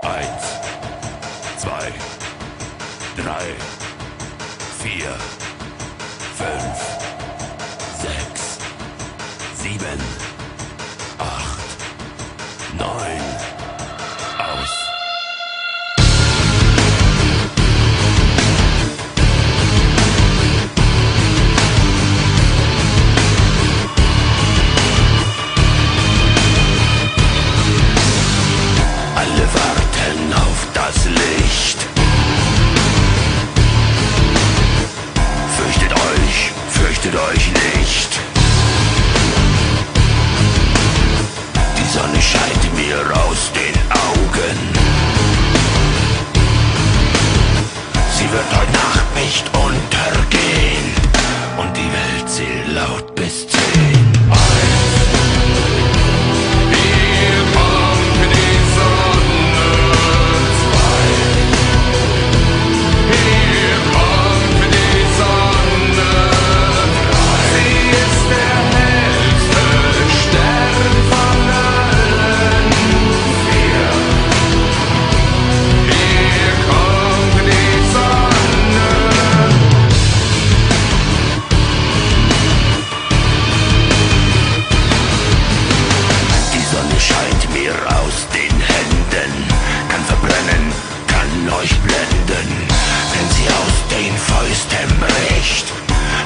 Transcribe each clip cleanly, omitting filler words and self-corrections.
Eins, zwei, drei, vier, fünf, sechs, sieben, acht, neun. Aus. Alle warten auf das Licht. Fürchtet euch nicht. Die Sonne scheint mir aus den Augen. Sie wird heute Nacht nicht untergehen. Und die Welt zählt laut bis 10. Aus den Händen, kann verbrennen, kann euch blenden. Wenn sie aus den Fäusten bricht,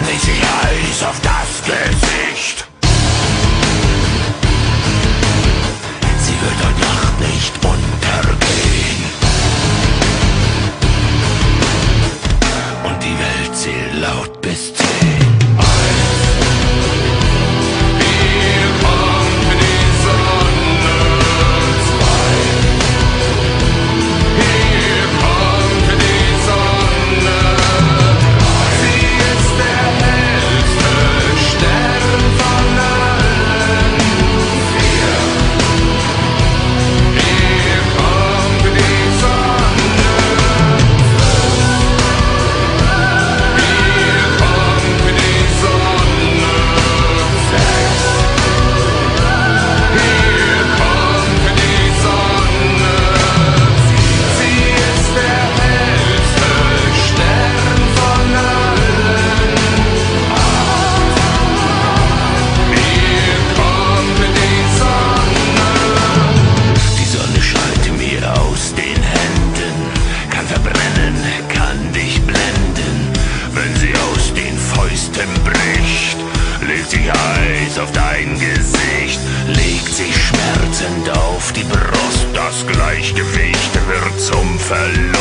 legt sie Eis auf das Gesicht. Sie wird heute Nacht nicht untergehen. Und die Welt zählt laut bis 10. Bricht, legt sich Eis auf dein Gesicht, legt sich schmerzend auf die Brust, das Gleichgewicht wird zum Verlust.